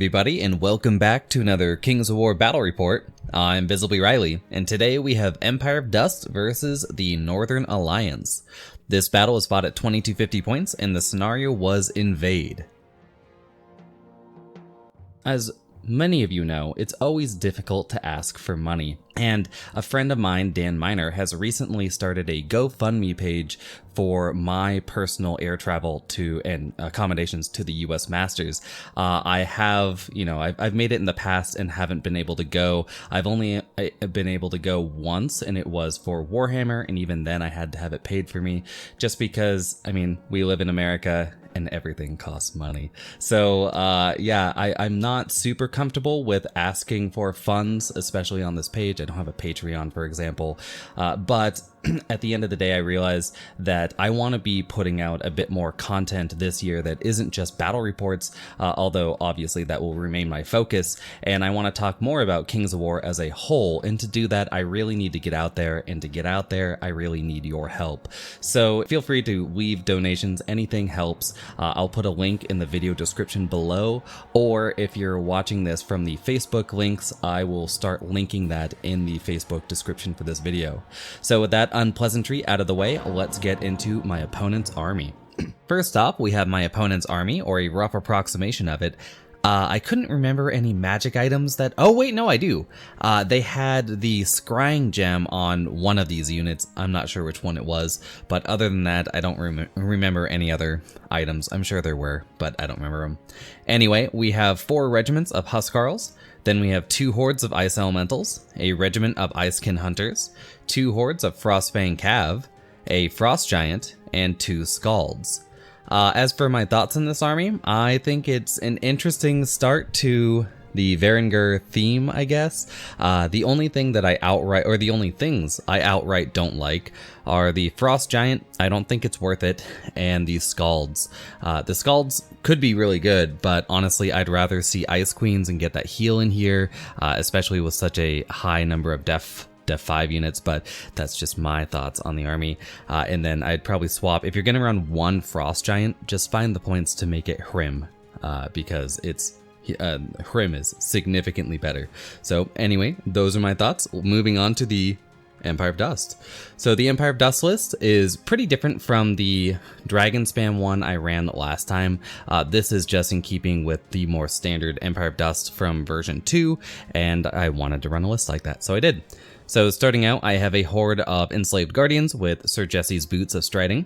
everybody, and welcome back to another Kings of War battle report. I'm Visibly Riley, and today we have Empire of Dust versus the Northern Alliance. This battle was fought at 2250 points, and the scenario was Invade. As many of you know, it's always difficult to ask for money, and a friend of mine, Dan Miner, has recently started a GoFundMe page for my personal air travel to and accommodations to the US Masters. I've made it in the past and haven't been able to go. I've only been able to go once, and it was for Warhammer, and even then I had to have it paid for me, just because, I mean, we live in America and everything costs money. So I'm not super comfortable with asking for funds, especially on this page. I don't have a Patreon, for example, but at the end of the day, I realized that I want to be putting out a bit more content this year that isn't just battle reports, although obviously that will remain my focus, and I want to talk more about Kings of War as a whole, and to do that, I really need to get out there, and to get out there, I really need your help. So feel free to leave donations, anything helps. I'll put a link in the video description below, or if you're watching this from the Facebook links, I will start linking that in the Facebook description for this video. So with that unpleasantry out of the way, let's get into my opponent's army. First off, we have my opponent's army, or a rough approximation of it. I couldn't remember any magic items that... Oh, wait, no, I do. They had the scrying gem on one of these units. I'm not sure which one it was, but other than that, I don't remember any other items. I'm sure there were, but I don't remember them. Anyway, we have 4 regiments of Huskarls. Then we have 2 hordes of Ice Elementals, a regiment of Icekin Hunters, 2 hordes of Frostfang Cav, a Frost Giant, and 2 Scalds. As for my thoughts on this army, I think it's an interesting start to the Varangur theme, I guess. The only thing that the only things I outright don't like are the Frost Giant. I don't think it's worth it, and the Scalds. The Scalds could be really good, but honestly, I'd rather see Ice Queens and get that heal in here, especially with such a high number of Def 5 units, but that's just my thoughts on the army. And then I'd probably swap, if you're gonna run 1 Frost Giant, just find the points to make it Hrym, because it's Hrym is significantly better. So anyway, those are my thoughts. Moving on to the Empire of Dust. So the Empire of Dust list is pretty different from the Dragon Spam one I ran last time. This is just in keeping with the more standard Empire of Dust from version 2, and I wanted to run a list like that, so I did. So starting out, I have a horde of Enslaved Guardians with Sir Jesse's Boots of Striding.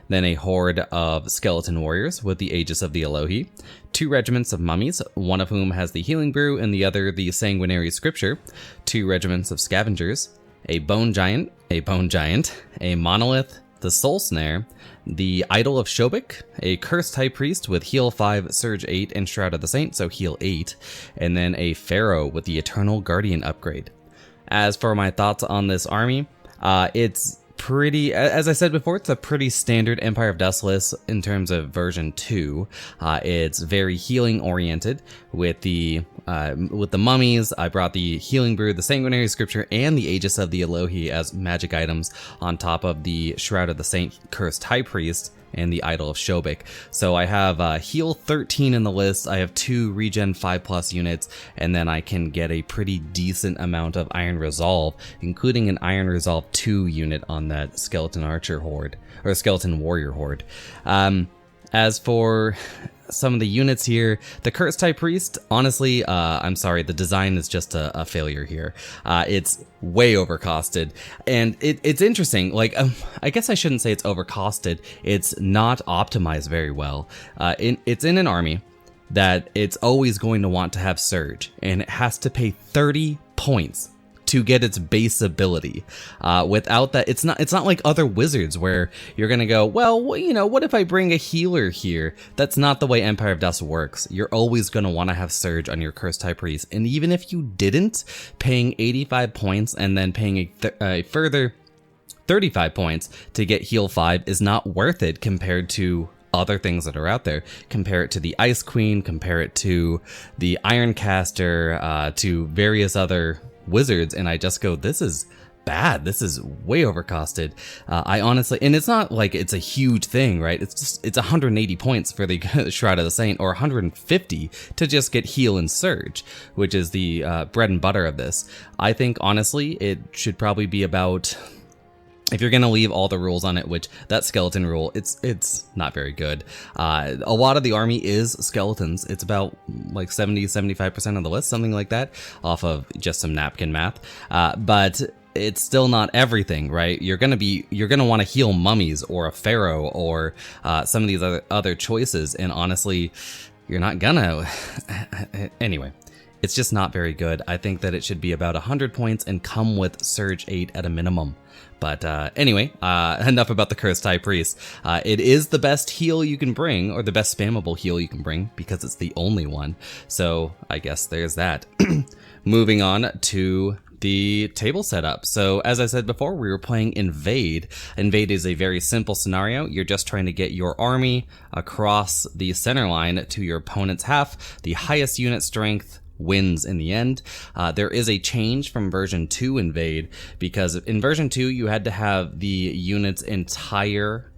Then a horde of Skeleton Warriors with the Aegis of the Elohi. 2 regiments of Mummies, one of whom has the Healing Brew and the other the Sanguinary Scripture. 2 regiments of Scavengers. A Bone Giant, a Monolith, the Soul Snare, the Idol of Shobik, a Cursed High Priest with Heal 5, Surge 8, and Shroud of the Saint, so Heal 8, and then a Pharaoh with the Eternal Guardian upgrade. As for my thoughts on this army, it's pretty, as I said before, it's a pretty standard Empire of Dust list in terms of version 2. It's very healing oriented with the Mummies. I brought the Healing Brew, the Sanguinary Scripture, and the Aegis of the Elohi as magic items on top of the Shroud of the Saint, Cursed High Priest, and the Idol of Shobik. So I have heal 13 in the list, I have 2 regen 5+ units, and then I can get a pretty decent amount of Iron Resolve, including an Iron Resolve 2 unit on that Skeleton Archer horde, or Skeleton Warrior horde. As for some of the units here, the Cursed High Priest, honestly, I'm sorry, the design is just a failure here. It's way overcosted, and it's interesting, like, I guess I shouldn't say it's overcosted, it's not optimized very well. It's in an army that it's always going to want to have Surge, and it has to pay 30 points to get its base ability. Without that, it's not like other wizards where you're gonna go, well, you know, what if I bring a healer here? That's not the way Empire of Dust works. You're always gonna want to have Surge on your Cursed High Priest, and even if you didn't, paying 85 points and then paying a further 35 points to get heal 5 is not worth it compared to other things that are out there. Compare it to the Ice Queen, compare it to the Iron Caster, to various other wizards, and I just go, this is bad. This is way overcosted. I honestly, and it's not like it's a huge thing, right? It's 180 points for the Shroud of the Saint, or 150 to just get heal and surge, which is the bread and butter of this. I think honestly, it should probably be about, if you're going to leave all the rules on it, which that skeleton rule, it's not very good. A lot of the army is skeletons. It's about like 70-75% of the list, something like that, off of just some napkin math. But it's still not everything, right? You're gonna want to heal mummies or a pharaoh or some of these other choices, and honestly, you're not gonna. Anyway, it's just not very good. I think that it should be about 100 points and come with Surge 8 at a minimum. But anyway, enough about the Cursed High Priest. It is the best heal you can bring, or the best spammable heal you can bring, because it's the only one. So I guess there's that. Moving on to the table setup. So as I said before, we were playing Invade. Invade is a very simple scenario. You're just trying to get your army across the center line to your opponent's half. The highest unit strength wins in the end. There is a change from version 2 Invade, because in version 2 you had to have the unit's entire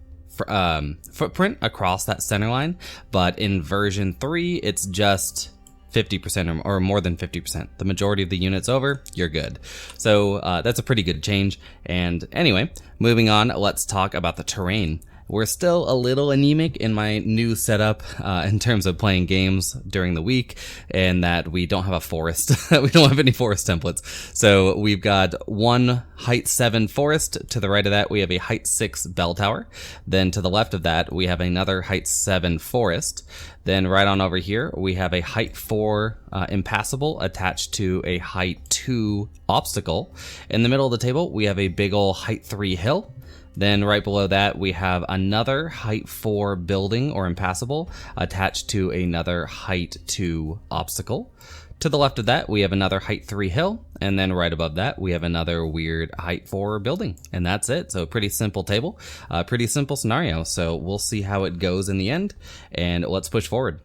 footprint across that center line, but in version 3 it's just 50% or more than 50%. The majority of the units over, you're good. So that's a pretty good change. And anyway, moving on, let's talk about the terrain. We're still a little anemic in my new setup in terms of playing games during the week, and that we don't have a forest. We don't have any forest templates. So we've got one height 7 forest. To the right of that, we have a height 6 bell tower. Then to the left of that, we have another height 7 forest. Then right on over here, we have a height 4 impassable attached to a height 2 obstacle. In the middle of the table, we have a big ol' height 3 hill. Then right below that, we have another height 4 building or impassable attached to another height 2 obstacle. To the left of that, we have another height 3 hill, and then right above that, we have another weird height 4 building, and that's it. So pretty simple table, pretty simple scenario. So we'll see how it goes in the end, and let's push forward.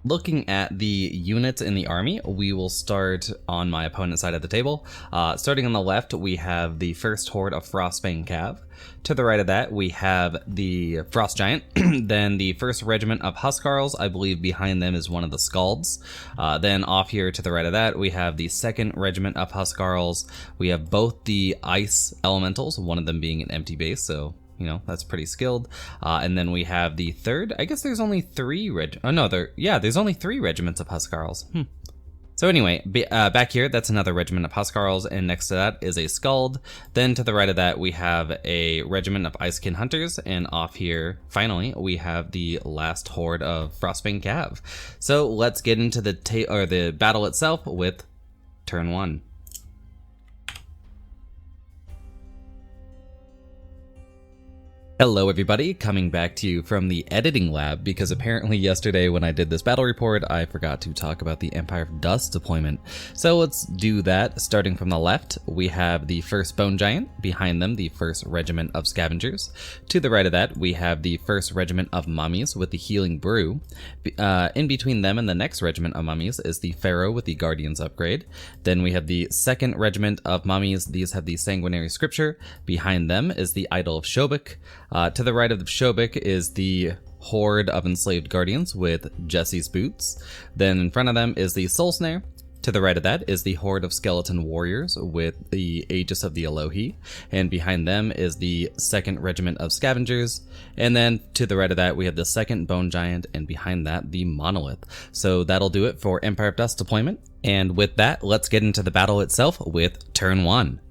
Looking at the units in the army, we will start on my opponent's side of the table. Starting on the left, we have the first horde of Frostbane Cav. To the right of that, we have the Frost Giant. Then the first regiment of Huskarls. I believe behind them is one of the Scalds. Then off here to the right of that, we have the second regiment of Huskarls. We have both the Ice Elementals, one of them being an empty base, so you know, that's pretty skilled. And then we have the third. I guess there's only 3 there's only 3 regiments of Huskarls. So anyway, back here, that's another regiment of Huskarls, and next to that is a Skald. Then to the right of that, we have a regiment of Icekin Hunters, and off here, finally, we have the last horde of Frostbane Cav. So let's get into the battle itself with turn 1. Hello everybody, coming back to you from the editing lab, because apparently yesterday when I did this battle report, I forgot to talk about the Empire of Dust deployment. So let's do that. Starting from the left, we have the first Bone Giant, behind them the first regiment of Scavengers. To the right of that, we have the first regiment of Mummies with the Healing Brew. In between them and the next regiment of Mummies is the Pharaoh with the Guardians upgrade. Then we have the second regiment of Mummies, these have the Sanguinary Scripture. Behind them is the Idol of Shobek. To the right of the Shobek is the horde of enslaved guardians with Jesse's boots. Then in front of them is the Soul Snare. To the right of that is the horde of skeleton warriors with the Aegis of the Elohi. And behind them is the second regiment of scavengers. And then to the right of that, we have the second Bone Giant, and behind that, the Monolith. So that'll do it for Empire of Dust deployment. And with that, let's get into the battle itself with turn 1.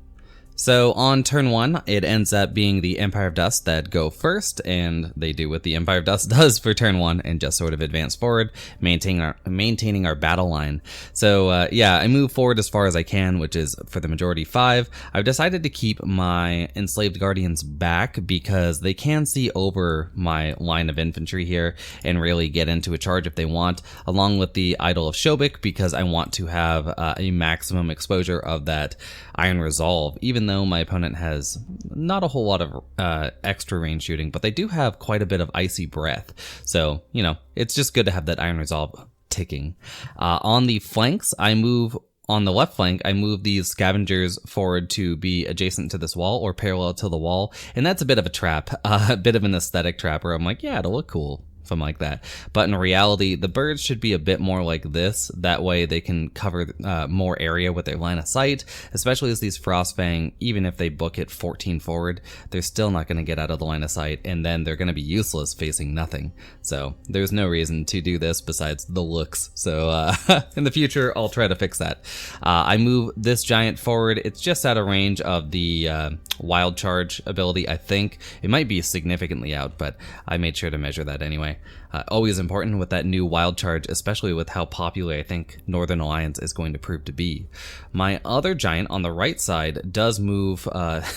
So on turn 1, it ends up being the Empire of Dust that go first, and they do what the Empire of Dust does for turn 1 and just sort of advance forward, maintaining our battle line. So yeah, I move forward as far as I can, which is for the majority 5. I've decided to keep my enslaved guardians back because they can see over my line of infantry here and really get into a charge if they want, along with the Idol of Shobek, because I want to have a maximum exposure of that Iron Resolve, even though my opponent has not a whole lot of extra range shooting, but they do have quite a bit of Icy Breath. So, you know, it's just good to have that Iron Resolve ticking. On the flanks, I move on the left flank, I move these scavengers forward to be adjacent to this wall or parallel to the wall, and that's a bit of a trap, a bit of an aesthetic trap where I'm like, yeah, it'll look cool. Something like that. But in reality, the birds should be a bit more like this. That way they can cover more area with their line of sight, especially as these Frostfang, even if they book it 14 forward, they're still not going to get out of the line of sight, and then they're going to be useless facing nothing. So there's no reason to do this besides the looks. So in the future, I'll try to fix that. I move this giant forward. It's just out of range of the wild charge ability, I think. It might be significantly out, but I made sure to measure that anyway. Always important with that new wild charge, especially with how popular I think Northern Alliance is going to prove to be. My other giant on the right side does move.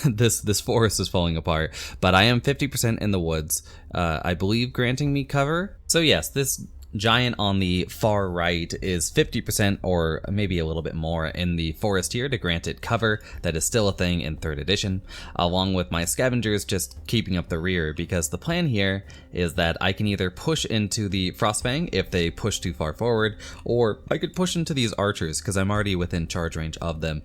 This forest is falling apart, but I am 50% in the woods, I believe, granting me cover. So yes, this giant on the far right is 50% or maybe a little bit more in the forest here to grant it cover. That is still a thing in 3rd edition, along with my scavengers just keeping up the rear, because the plan here is that I can either push into the Frostfang if they push too far forward, or I could push into these archers because I'm already within charge range of them,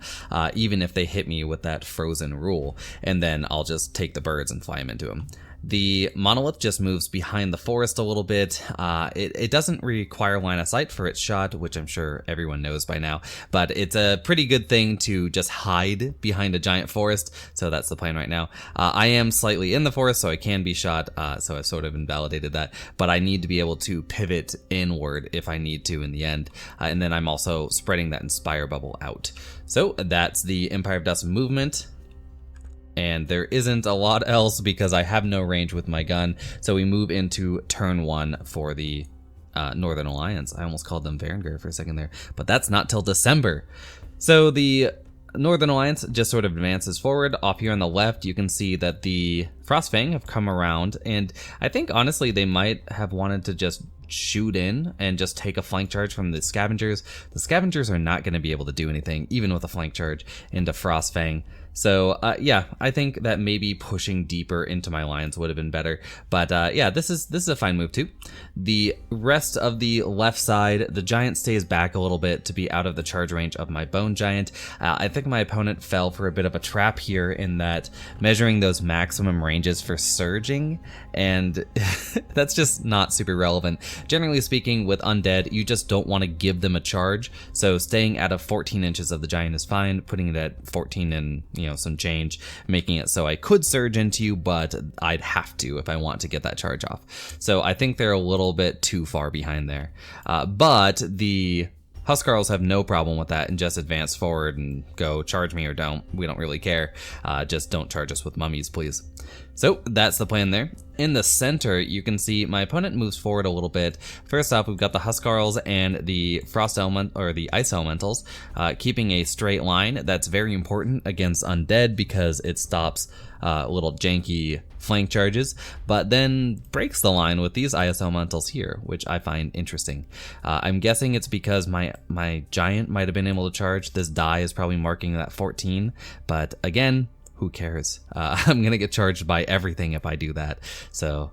even if they hit me with that frozen rule, and then I'll just take the birds and fly them into them. The monolith just moves behind the forest a little bit. It doesn't require line of sight for its shot, which I'm sure everyone knows by now, but it's a pretty good thing to just hide behind a giant forest, so that's the plan right now. I am slightly in the forest, so I can be shot, so I've sort of invalidated that, but I need to be able to pivot inward if I need to in the end, and then I'm also spreading that Inspire bubble out. So that's the Empire of Dust movement. And there isn't a lot else because I have no range with my gun. So we move into turn 1 for the Northern Alliance. I almost called them Varangur for a second there, but that's not till December. So the Northern Alliance just sort of advances forward. Off here on the left, you can see that the Frostfang have come around, and I think honestly they might have wanted to just shoot in and just take a flank charge from the scavengers. The scavengers are not going to be able to do anything, even with a flank charge, into Frostfang. So yeah, I think that maybe pushing deeper into my lines would have been better. But yeah, this is a fine move too. The rest of the left side, the giant stays back a little bit to be out of the charge range of my bone giant. I think my opponent fell for a bit of a trap here in that measuring those maximum ranges for surging, and that's just not super relevant. Generally speaking, with undead, you just don't want to give them a charge. So staying out of 14 inches of the giant is fine. Putting it at 14 and some change, making it so I could surge into you, but I'd have to if I want to get that charge off. So I think they're a little bit too far behind there. But the Huskarls have no problem with that and just advance forward and go charge me or don't. We don't really care. Just don't charge us with mummies, please. So that's the plan there. In the center, you can see my opponent moves forward a little bit. First off, we've got the Huskarls and the Frost Element, or the Ice Elementals, keeping a straight line. That's very important against undead because it stops little janky flank charges, but then breaks the line with these Ice Elementals here, which I find interesting. I'm guessing it's because my giant might have been able to charge. This die is probably marking that 14, but again, who cares? I'm gonna get charged by everything if I do that. So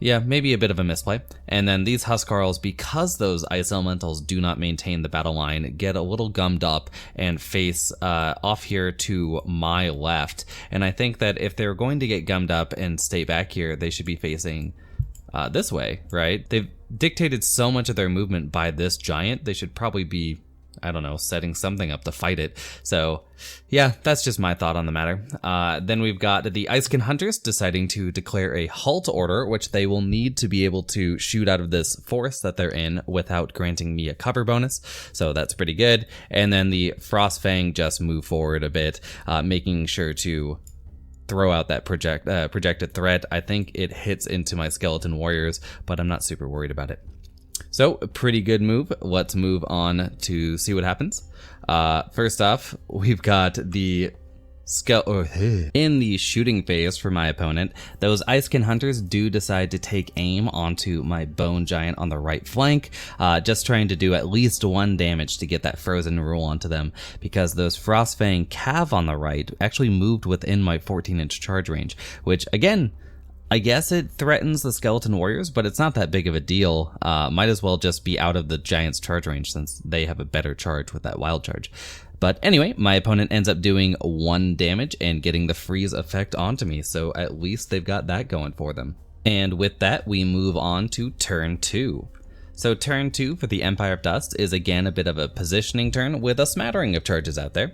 yeah, maybe a bit of a misplay. And then these Huskarls, because those Ice Elementals do not maintain the battle line, get a little gummed up and face off here to my left. And I think that if they're going to get gummed up and stay back here, they should be facing this way, right? They've dictated so much of their movement by this giant, they should probably be, I don't know, setting something up to fight it. So yeah, that's just my thought on the matter. Then we've got the Icekin Hunters deciding to declare a halt order, which they will need to be able to shoot out of this forest that they're in without granting me a cover bonus. So that's pretty good. And then the Frostfang just move forward a bit, making sure to throw out that projected threat. I think it hits into my skeleton warriors, but I'm not super worried about it. So, a pretty good move. Let's move on to see what happens. First off, we've got the in the shooting phase for my opponent. Those Icekin Hunters do decide to take aim onto my bone giant on the right flank, just trying to do at least 1 damage to get that frozen rule onto them, because those Frostfang Cav on the right actually moved within my 14-inch charge range, which again, I guess it threatens the skeleton warriors, but it's not that big of a deal. Might as well just be out of the giant's charge range since they have a better charge with that wild charge. But anyway, my opponent ends up doing 1 damage and getting the freeze effect onto me, so at least they've got that going for them. And with that, we move on to turn 2. So turn 2 for the Empire of Dust is again a bit of a positioning turn with a smattering of charges out there.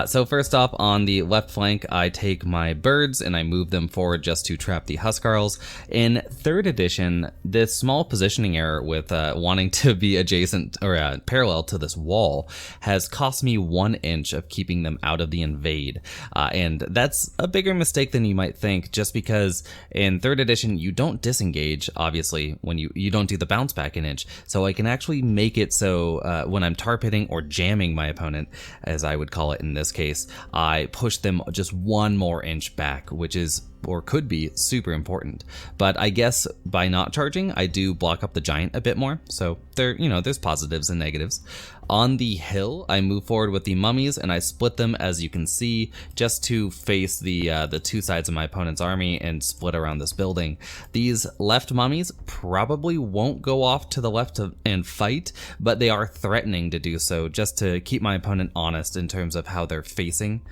So first off, on the left flank, I take my birds and I move them forward just to trap the Huskarls. In 3rd edition, this small positioning error with wanting to be adjacent or parallel to this wall has cost me 1 inch of keeping them out of the invade. And that's a bigger mistake than you might think, just because in 3rd edition, you don't disengage, obviously, when you don't do the bounce back in. So I can actually make it so when I'm tar pitting or jamming my opponent, as I would call it in this case, I push them just 1 more inch back, which is or could be super important. But I guess by not charging, I do block up the giant a bit more. So there's positives and negatives. On the hill, I move forward with the mummies and I split them, as you can see, just to face the 2 sides of my opponent's army and split around this building. These left mummies probably won't go off to the left and fight, but they are threatening to do so just to keep my opponent honest in terms of how they're facing,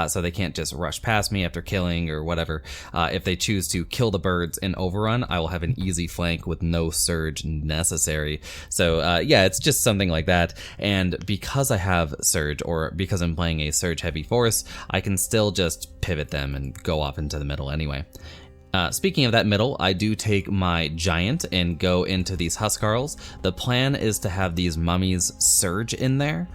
so they can't just rush past me after killing or whatever. If they choose to kill the birds and overrun, I will have an easy flank with no surge necessary. So yeah, it's just something like that. And because I have surge, or because I'm playing a surge heavy force, I can still just pivot them and go off into the middle anyway. Speaking of that middle, I do take my giant and go into these Huskarls. The plan is to have these mummies surge in there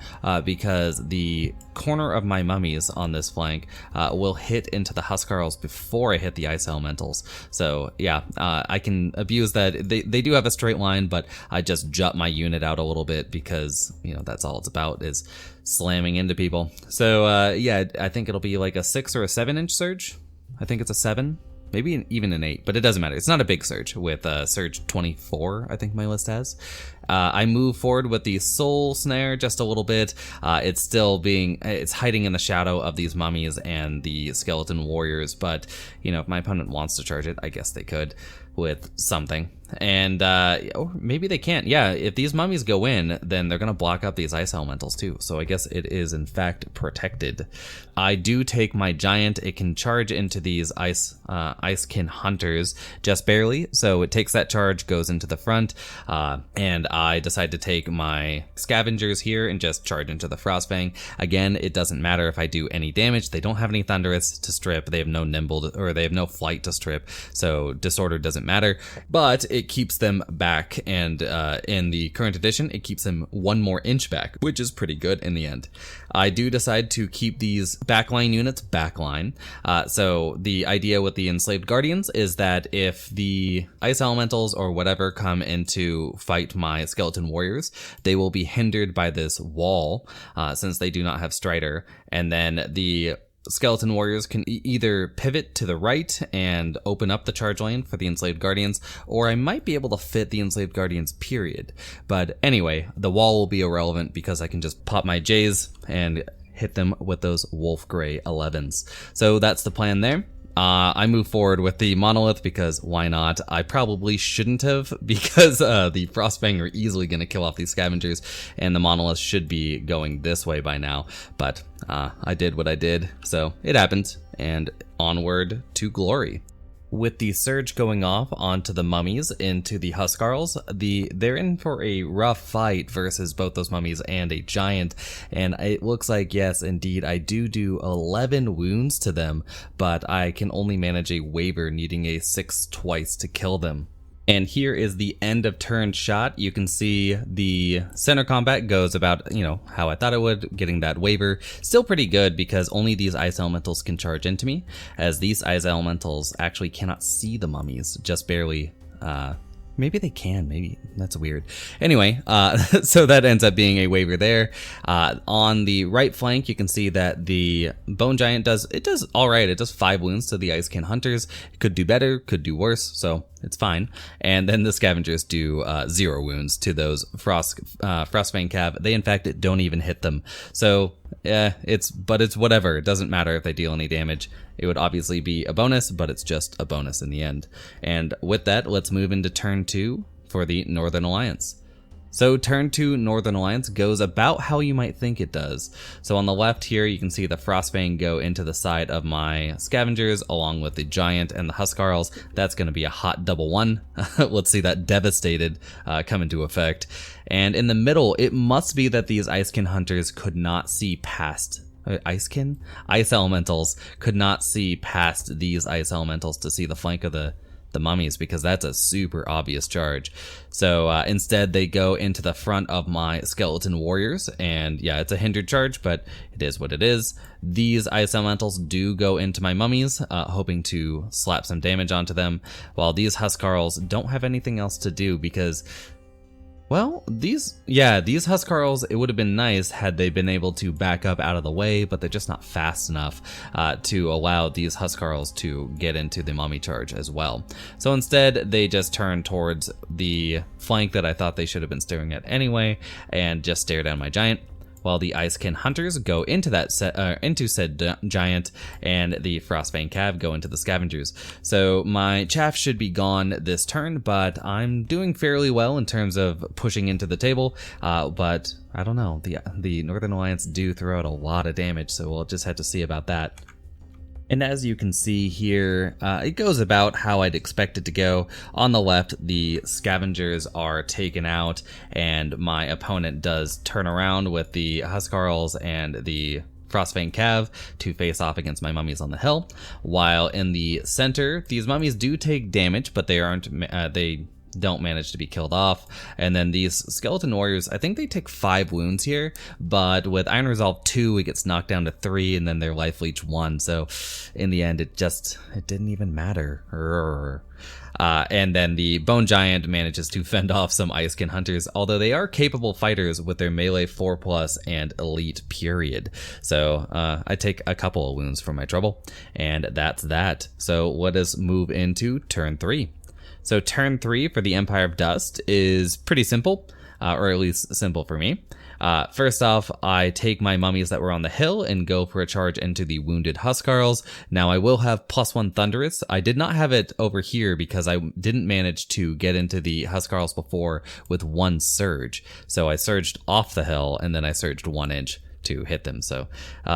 because the corner of my mummies on this flank will hit into the Huskarls before I hit the ice elementals. So yeah, I can abuse that. They do have a straight line, but I just jut my unit out a little bit because that's all it's about, is slamming into people. So yeah, I think it'll be like a 6 or a 7 inch surge. I think it's a 7. Maybe even an 8, but it doesn't matter. It's not a big surge with surge 24, I think my list has. I move forward with the soul snare just a little bit. It's hiding in the shadow of these mummies and the skeleton warriors, but if my opponent wants to charge it, I guess they could with something. And or maybe they can't. Yeah, if these mummies go in, then they're gonna block up these ice elementals too. So I guess it is in fact protected. I do take my giant. It can charge into these icekin hunters just barely. So it takes that charge, goes into the front, and I decide to take my scavengers here and just charge into the Frostfang. Again, it doesn't matter if I do any damage. They don't have any thunderous to strip. They have no nimble or they have no flight to strip. So disorder doesn't matter, but it keeps them back, and in the current edition, it keeps them 1 more inch back, which is pretty good in the end. I do decide to keep these backline units backline. So the idea with the Enslaved Guardians is that if the Ice Elementals or whatever come in to fight my Skeleton Warriors, they will be hindered by this wall, since they do not have Strider, and then the Skeleton Warriors can either pivot to the right and open up the charge lane for the Enslaved Guardians, or I might be able to fit the Enslaved Guardians, period. But anyway, the wall will be irrelevant because I can just pop my Jays and hit them with those Wolf Grey 11s. So that's the plan there. I move forward with the Monolith because why not? I probably shouldn't have, because the Frostfang are easily going to kill off these scavengers, and the Monolith should be going this way by now. But I did what I did, so it happened, and onward to glory. With the surge going off onto the mummies into the Huskarls, they're in for a rough fight versus both those mummies and a giant, and it looks like, yes, indeed, I do 11 wounds to them, but I can only manage a waver, needing a 6 twice to kill them. And here is the end of turn shot. You can see the center combat goes about, how I thought it would, getting that waver. Still pretty good because only these ice elementals can charge into me, as these ice elementals actually cannot see the mummies, just barely. Maybe they can, maybe. That's weird. Anyway, so that ends up being a waver there. On the right flank, you can see that the Bone Giant does all right. It does 5 wounds to the Icekin Hunters. It could do better, could do worse, so it's fine. And then the Scavengers do 0 wounds to those Frostfang Cav. They, in fact, don't even hit them. So, it's whatever. It doesn't matter if they deal any damage. it would obviously be a bonus, but it's just a bonus in the end. And with that, let's move into turn 2 for the Northern Alliance. So turn 2 Northern Alliance goes about how you might think it does. So on the left here, you can see the Frostbane go into the side of my Scavengers along with the Giant and the Huskarls. That's going to be a hot double 1. Let's see that Devastated come into effect. And in the middle, it must be that these Icekin Hunters could not see past Icekin? Ice Elementals could not see past these Ice Elementals to see the flank of the mummies, because that's a super obvious charge. So instead they go into the front of my skeleton warriors, and yeah, it's a hindered charge, but it is what it is. These ice elementals do go into my mummies, hoping to slap some damage onto them, while these Huskarls don't have anything else to do because, well, these Huskarls, it would have been nice had they been able to back up out of the way, but they're just not fast enough to allow these Huskarls to get into the mummy charge as well. So instead, they just turn towards the flank that I thought they should have been staring at anyway, and just stare down my Giant, while the Icekin Hunters go into that said Giant, and the Frostbane Cav go into the Scavengers. So my chaff should be gone this turn, but I'm doing fairly well in terms of pushing into the table, but I don't know, the Northern Alliance do throw out a lot of damage, so we'll just have to see about that. And as you can see here, it goes about how I'd expect it to go. On the left, the Scavengers are taken out, and my opponent does turn around with the Huskarls and the Frostbane Cav to face off against my mummies on the hill. While in the center, these mummies do take damage, but they don't manage to be killed off. And then these skeleton warriors, I think they take 5 wounds here, but with Iron Resolve 2 it gets knocked down to 3, and then their life leech 1, so in the end it didn't even matter. And then the Bone Giant manages to fend off some Icekin Hunters, although they are capable fighters with their melee 4+ and elite period. So I take a couple of wounds for my trouble, and that's that. So let us move into turn 3. So turn 3 for the Empire of Dust is pretty simple, or at least simple for me. First off, I take my mummies that were on the hill and go for a charge into the wounded Huskarls. Now I will have +1 Thunderous. I did not have it over here because I didn't manage to get into the Huskarls before with 1 surge. So I surged off the hill, and then I surged 1 inch to hit them. So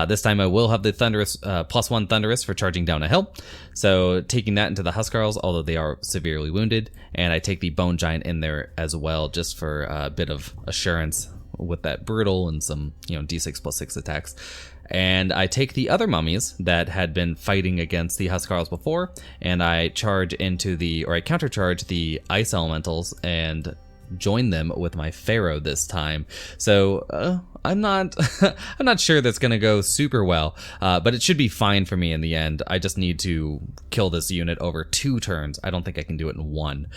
this time I will have the Thunderous, +1 Thunderous for charging down a hill. So taking that into the Huskarls, although they are severely wounded, and I take the Bone Giant in there as well, just for a bit of assurance with that brutal and some, D6+6 attacks. And I take the other mummies that had been fighting against the Huskarls before, and I countercharge the Ice Elementals and join them with my Pharaoh this time. So I'm not I'm not sure that's gonna go super well, but it should be fine for me in the end. I just need to kill this unit over 2 turns. I don't think I can do it in 1.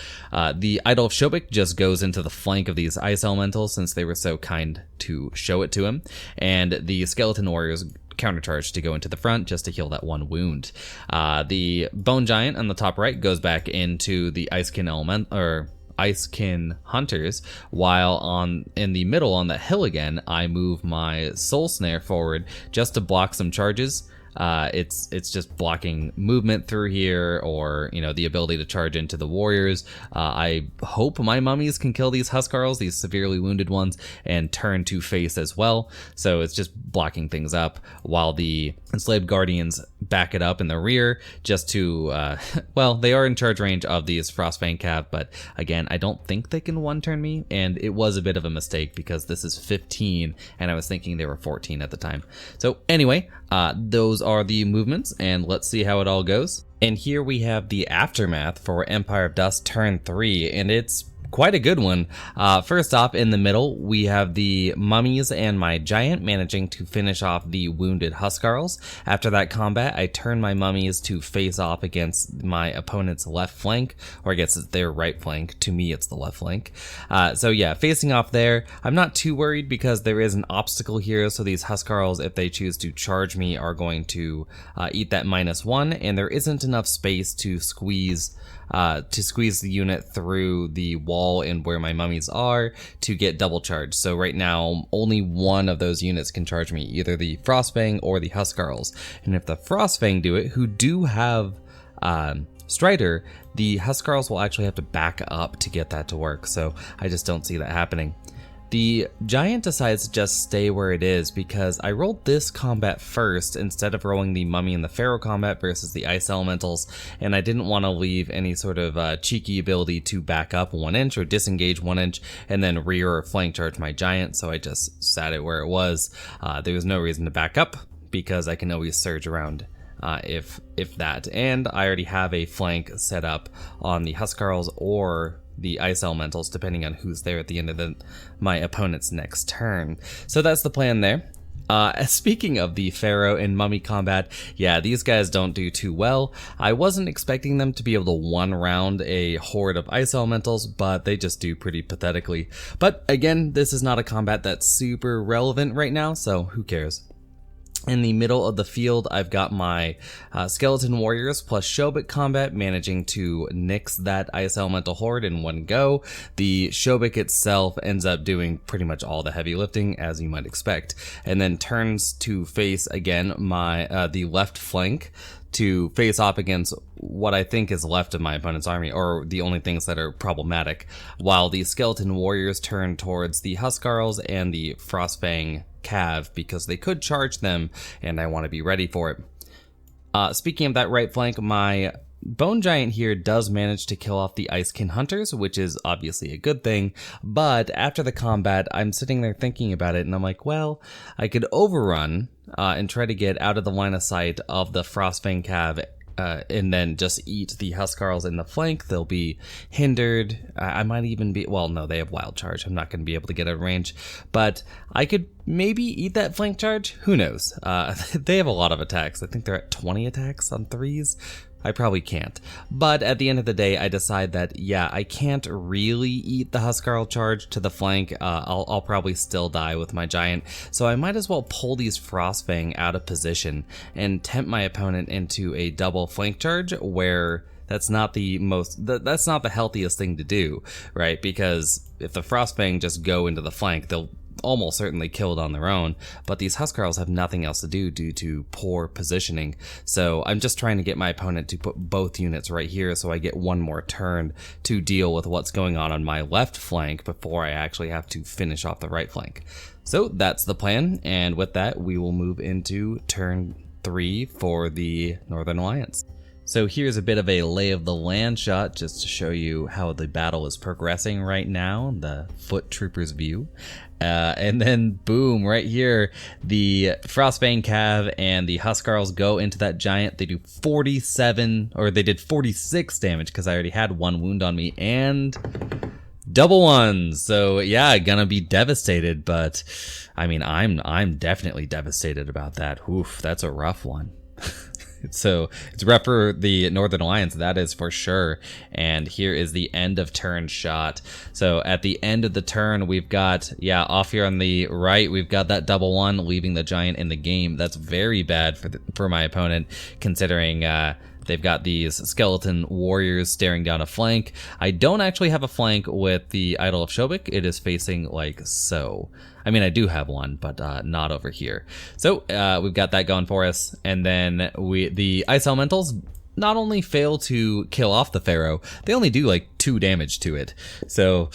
The Idol of Shobik just goes into the flank of these Ice Elementals since they were so kind to show it to him, and the Skeleton Warriors countercharge to go into the front just to heal that 1 wound. The Bone Giant on the top right goes back into the Icekin Hunters, while in the middle on the hill again, I move my Soul Snare forward just to block some charges. It's just blocking movement through here, or the ability to charge into the warriors. I hope my mummies can kill these Huskarls, these severely wounded ones, and turn to face as well. So it's just blocking things up, while the Enslaved Guardians back it up in the rear just to well, they are in charge range of these Frostbane Cav, but again, I don't think they can 1-turn me, and it was a bit of a mistake because this is 15 and I was thinking they were 14 at the time. So anyway, those are the movements, and let's see how it all goes. And here we have the aftermath for Empire of Dust turn 3, and it's quite a good one. First off, in the middle, we have the mummies and my Giant managing to finish off the wounded Huskarls. After that combat, I turn my mummies to face off against my opponent's left flank, or I guess it's their right flank. To me, it's the left flank. So yeah, facing off there, I'm not too worried because there is an obstacle here, so these Huskarls, if they choose to charge me, are going to eat that -1, and there isn't enough space to squeeze to squeeze the unit through the wall and where my mummies are to get double charged. So right now, only one of those units can charge me, either the Frostfang or the Huskarls. And if the Frostfang do it, who do have Strider, the Huskarls will actually have to back up to get that to work. So I just don't see that happening. The Giant decides to just stay where it is because I rolled this combat first instead of rolling the Mummy and the Pharaoh combat versus the Ice Elementals, and I didn't want to leave any sort of cheeky ability to back up 1 inch or disengage 1 inch and then rear or flank charge my Giant, so I just sat it where it was. There was no reason to back up because I can always surge around if that, and I already have a flank set up on the Huskarls or the Ice Elementals, depending on who's there at the end of my opponent's next turn. So that's the plan there. Speaking of the Pharaoh and Mummy combat, yeah, these guys don't do too well. I wasn't expecting them to be able to one-round a horde of Ice Elementals, but they just do pretty pathetically. But again, this is not a combat that's super relevant right now, so who cares? In the middle of the field, I've got my Skeleton Warriors plus Shobik combat managing to nix that Ice Elemental Horde in one go. The Shobik itself ends up doing pretty much all the heavy lifting, as you might expect, and then turns to face again my the left flank to face off against what I think is left of my opponent's army, or the only things that are problematic, while the Skeleton Warriors turn towards the Huskarls and the Frostfang Cav because they could charge them and I want to be ready for it. Speaking of that right flank, my Bone Giant here does manage to kill off the Icekin Hunters, which is obviously a good thing, but after the combat, I'm sitting there thinking about it and I'm like, well, I could overrun and try to get out of the line of sight of the Frostfang Cav and then just eat the Huskarls in the flank. They'll be hindered. I might even be, well, no, they have wild charge. I'm not going to be able to get out of range, but I could maybe eat that flank charge. Who knows? They have a lot of attacks. I think they're at 20 attacks on 3s. I probably can't. But at the end of the day, I decide that, yeah, I can't really eat the Huskarl charge to the flank. I'll probably still die with my Giant. So I might as well pull these Frostfang out of position and tempt my opponent into a double flank charge where that's not the that's not the healthiest thing to do, right? Because if the Frostfang just go into the flank, they'll almost certainly killed on their own, but these Huskarls have nothing else to do due to poor positioning. So I'm just trying to get my opponent to put both units right here so I get one more turn to deal with what's going on my left flank before I actually have to finish off the right flank. So that's the plan, and with that we will move into turn 3 for the Northern Alliance. So here's a bit of a lay of the land shot just to show you how the battle is progressing right now, the foot troopers view. And then boom, right here, the Frostbane Cav and the Huskarls go into that Giant. They do 47, or they did 46 damage because I already had 1 wound on me, and double ones. So yeah, gonna be devastated, but I mean, I'm definitely devastated about that. Oof, that's a rough one. So it's rough for the Northern Alliance, that is for sure. And here is the end of turn shot. So at the end of the turn, we've got, yeah, off here on the right, we've got that double one, leaving the Giant in the game. That's very bad for my opponent, considering they've got these Skeleton Warriors staring down a flank. I don't actually have a flank with the Idol of Shobik. It is facing like so. I mean, I do have one, but not over here. So we've got that going for us. And then the Ice Elementals not only fail to kill off the Pharaoh, they only do like 2 damage to it. So,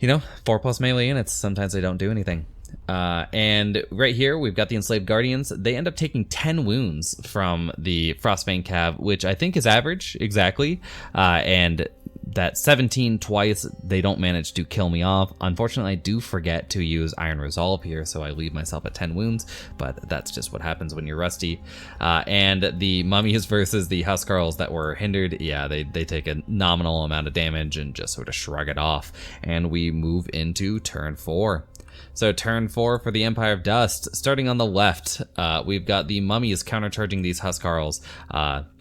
you know, 4+ melee units, sometimes they don't do anything. And right here, we've got the Enslaved Guardians. They end up taking 10 wounds from the Frostbane Cav, which I think is average, exactly. And that 17 twice, they don't manage to kill me off. Unfortunately, I do forget to use Iron Resolve here, so I leave myself at 10 wounds, but that's just what happens when you're rusty. And the Mummies versus the Huskarls that were hindered, yeah, they take a nominal amount of damage and just sort of shrug it off. And we move into turn 4. So turn 4 for the Empire of Dust. Starting on the left, we've got the mummies countercharging these Huskarls.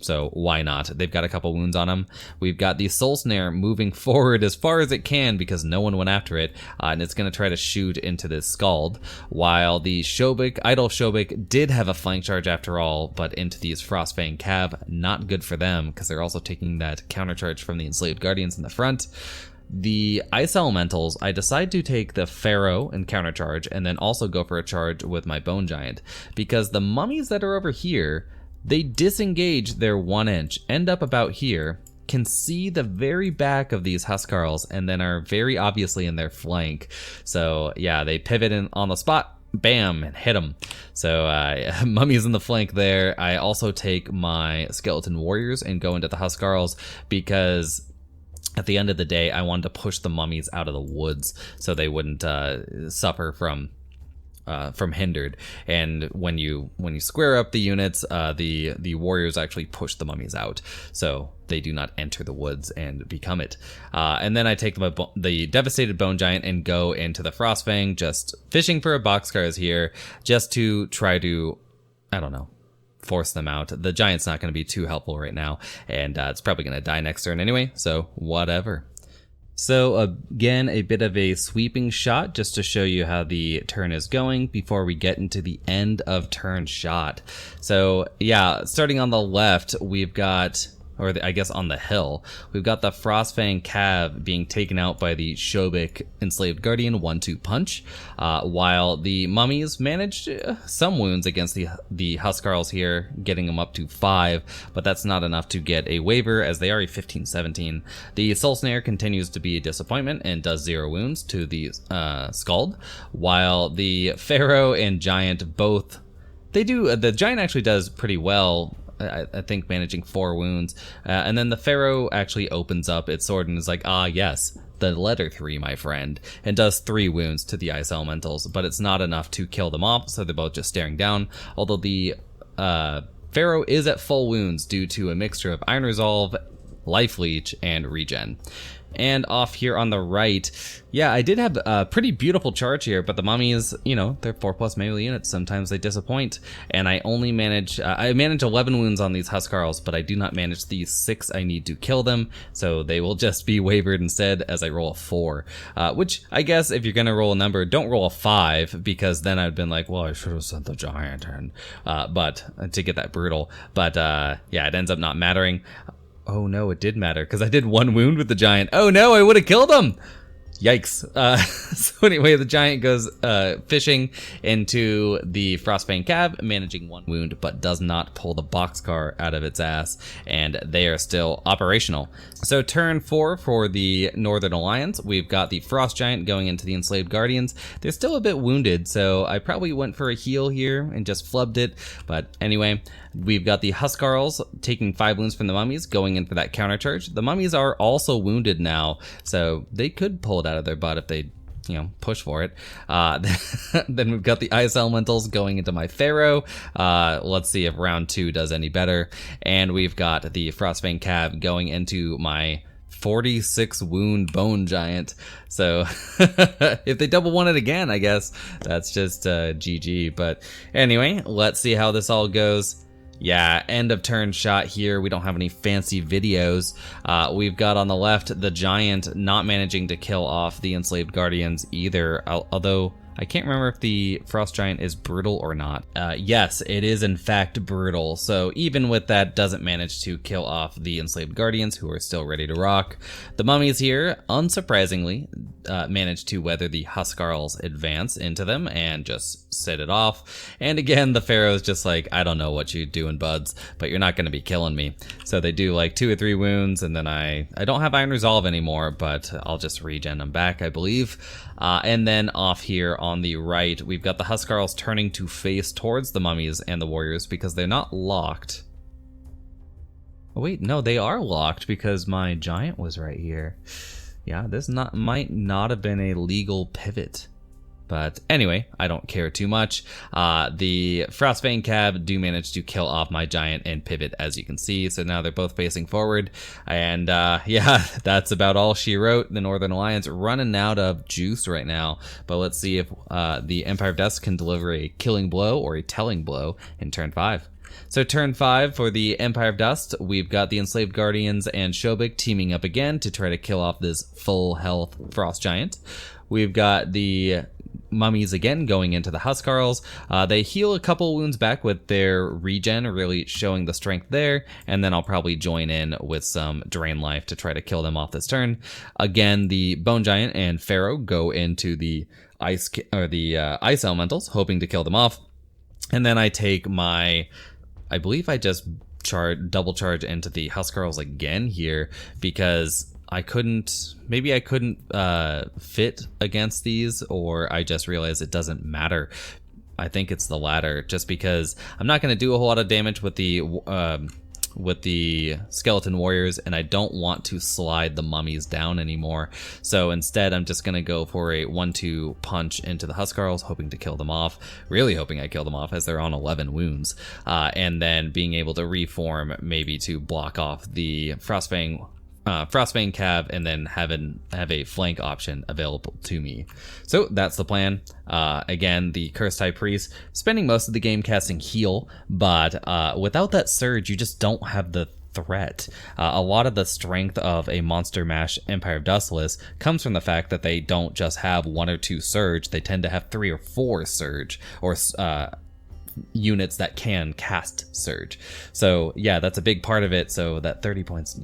So why not? They've got a couple wounds on them. We've got the Soul Snare moving forward as far as it can because no one went after it, and it's going to try to shoot into this Scald. While the Idol Shobik did have a flank charge after all, but into these Frostfang Cav, not good for them because they're also taking that countercharge from the Enslaved Guardians in the front. The Ice Elementals, I decide to take the Pharaoh and countercharge and then also go for a charge with my Bone Giant because the mummies that are over here, they disengage their 1 inch, end up about here, can see the very back of these Huskarls and then are very obviously in their flank. So yeah, they pivot in on the spot, bam, and hit them. So mummies in the flank there. I also take my Skeleton Warriors and go into the Huskarls because at the end of the day, I wanted to push the mummies out of the woods so they wouldn't suffer from hindered. And when you square up the units, the warriors actually push the mummies out, so they do not enter the woods and become it. And then I take the devastated Bone Giant and go into the Frostfang, just fishing for a boxcars here, just to try to, I don't know, force them out. The giant's not going to be too helpful right now, and it's probably going to die next turn anyway, so whatever. So again, a bit of a sweeping shot just to show you how the turn is going before we get into the end of turn shot. So yeah, starting on the left, we've got, or I guess on the hill, we've got the Frostfang Cav being taken out by the Shobik Enslaved Guardian 1-2 punch, while the mummies managed some wounds against the Huskarls here, getting them up to 5, but that's not enough to get a waiver as they are a 15-17. The Soul Snare continues to be a disappointment and does 0 wounds to the Scald, while the Pharaoh and Giant both, the Giant actually does pretty well, I think, managing 4 wounds. And then the Pharaoh actually opens up its sword and is like, ah, yes, the letter 3, my friend, and does 3 wounds to the Ice Elementals, but it's not enough to kill them off, so they're both just staring down. Although the Pharaoh is at full wounds due to a mixture of Iron Resolve, Life Leech, and Regen. And off here on the right, yeah, I did have a pretty beautiful charge here, but the mummies, you know, they're 4+ melee units. Sometimes they disappoint, and I only manage, I manage 11 wounds on these Huskarls, but I do not manage the 6 I need to kill them, so they will just be wavered instead as I roll a 4, which I guess if you're gonna roll a number, don't roll a 5, because then I'd been like, well, I should have sent the giant in, but to get that brutal, but yeah, it ends up not mattering. Oh no, it did matter, because I did 1 wound with the giant. Oh no, I would have killed him! Yikes. So anyway, the giant goes fishing into the Frostbane Cav, managing 1 wound, but does not pull the boxcar out of its ass, and they are still operational. So turn 4 for the Northern Alliance, we've got the Frost Giant going into the Enslaved Guardians. They're still a bit wounded, so I probably went for a heal here and just flubbed it, but anyway, we've got the Huskarls taking 5 wounds from the mummies, going in for that counter charge. The mummies are also wounded now, so they could pull it out of their butt if they, you know, push for it. Then we've got the Ice Elementals going into my Pharaoh. Let's see if round 2 does any better. And we've got the Frostbane Cav going into my 46 wound Bone Giant. So if they double one it again, I guess that's just GG. But anyway, let's see how this all goes. Yeah, end of turn shot here. We don't have any fancy videos. We've got on the left the giant not managing to kill off the Enslaved Guardians either, although I can't remember if the Frost Giant is brutal or not. Yes, it is in fact brutal. So even with that, doesn't manage to kill off the Enslaved Guardians, who are still ready to rock. The mummies here, unsurprisingly, manage to weather the Huskarls' advance into them and just set it off. And again, the Pharaoh's just like, I don't know what you're doing, buds, but you're not going to be killing me. So they do like 2 or 3 wounds, and then I don't have Iron Resolve anymore, but I'll just regen them back, I believe. And then off here on the right, we've got the Huskarls turning to face towards the mummies and the warriors because they're not locked. Oh wait, no, they are locked because my giant was right here. Yeah, this might not have been a legal pivot. But anyway, I don't care too much. The Frostbane Cav do manage to kill off my giant and pivot, as you can see. So now they're both facing forward. And yeah, that's about all she wrote. The Northern Alliance running out of juice right now. But let's see if the Empire of Dust can deliver a killing blow or a telling blow in turn 5. So turn 5 for the Empire of Dust, we've got the Enslaved Guardians and Shobik teaming up again to try to kill off this full health Frost Giant. We've got the mummies again going into the Huskarls. They heal a couple wounds back with their regen, really showing the strength there, and then I'll probably join in with some drain life to try to kill them off this turn. Again, the Bone Giant and Pharaoh go into the ice elementals, hoping to kill them off. And then I take my, I believe I just double charge into the Huskarls again here because maybe I couldn't fit against these, or I just realized it doesn't matter. I think it's the latter, just because I'm not going to do a whole lot of damage with the skeleton warriors, and I don't want to slide the mummies down anymore. So instead, I'm just going to go for a 1-2 punch into the Huskarls, hoping to kill them off. Really hoping I kill them off, as they're on 11 wounds. And then being able to reform, maybe to block off the Frostbane Cav, and then have a flank option available to me. So that's the plan. Again, the Cursed High Priest spending most of the game casting heal, but without that surge, you just don't have the threat. A lot of the strength of a Monster Mash Empire of Dust list comes from the fact that they don't just have 1 or 2 surge, they tend to have 3 or 4 surge, or units that can cast surge. So yeah, that's a big part of it. So that 30 points.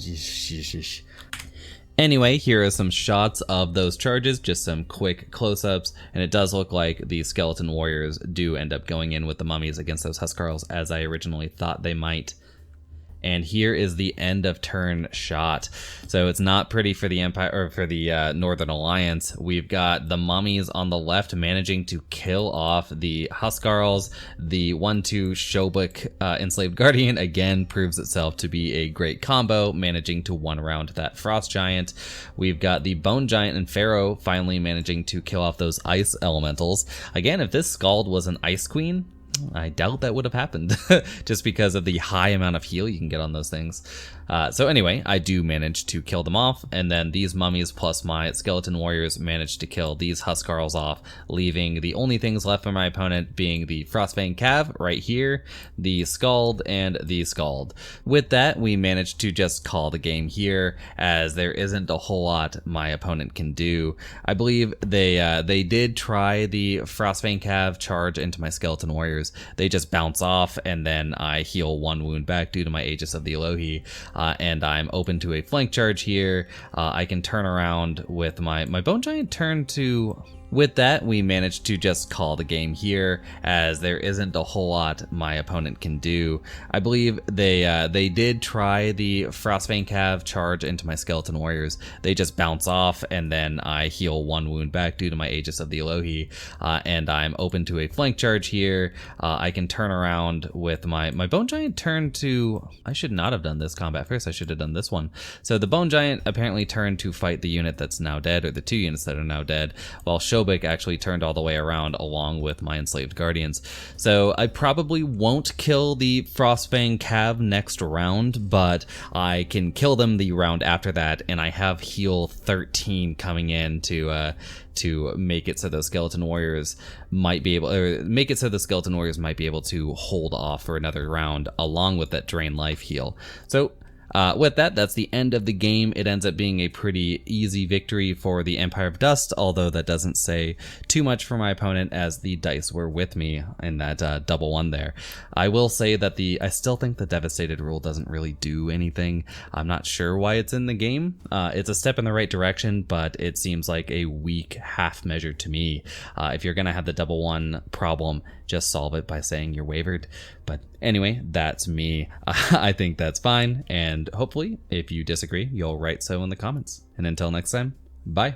Anyway, here are some shots of those charges, just some quick close-ups, and it does look like the skeleton warriors do end up going in with the mummies against those Huskarls, as I originally thought they might. And here is the end of turn shot. So it's not pretty for the Empire, or for the Northern Alliance. We've got the mummies on the left managing to kill off the Huskarls. The 1-2 Shobik Enslaved Guardian again proves itself to be a great combo, managing to one round that Frost Giant. We've got the Bone Giant and Pharaoh finally managing to kill off those Ice Elementals. Again, if this Scald was an Ice Queen, I doubt that would have happened, just because of the high amount of heal you can get on those things. So anyway, I do manage to kill them off, and then these mummies plus my skeleton warriors manage to kill these Huskarls off, leaving the only things left for my opponent being the Frostbane Cav right here, the Scald, and the Scald. With that, we managed to just call the game here, as there isn't a whole lot my opponent can do. I believe they did try the Frostbane Cav charge into my skeleton warriors. They just bounce off, and then I heal 1 wound back due to my Aegis of the Elohi. And I'm open to a flank charge here. I can turn around with my Bone Giant turn to... With that, we managed to just call the game here, as there isn't a whole lot my opponent can do. I believe they did try the Frostbane Cav charge into my skeleton warriors. They just bounce off, and then I heal 1 wound back due to my Aegis of the Elohi. And I'm open to a flank charge here. I can turn around with my Bone Giant turn to... I should not have done this combat first. I should have done this one. So the Bone Giant apparently turned to fight the unit that's now dead, or the 2 units that are now dead, while Shobik actually turned all the way around along with my Enslaved Guardians. So I probably won't kill the Frostbane Cav next round, but I can kill them the round after that, and I have heal 13 coming in to make it so those skeleton warriors might be able, or make it so the skeleton warriors might be able to hold off for another round along with that drain life heal. So with that, that's the end of the game. It ends up being a pretty easy victory for the Empire of Dust, although that doesn't say too much for my opponent, as the dice were with me in that double one there. I will say that I still think the Devastated rule doesn't really do anything. I'm not sure why it's in the game. It's a step in the right direction, but it seems like a weak half measure to me. If you're going to have the double one problem, just solve it by saying you're wavered. But anyway, that's me. I think that's fine, and hopefully, if you disagree, you'll write so in the comments. And until next time, bye.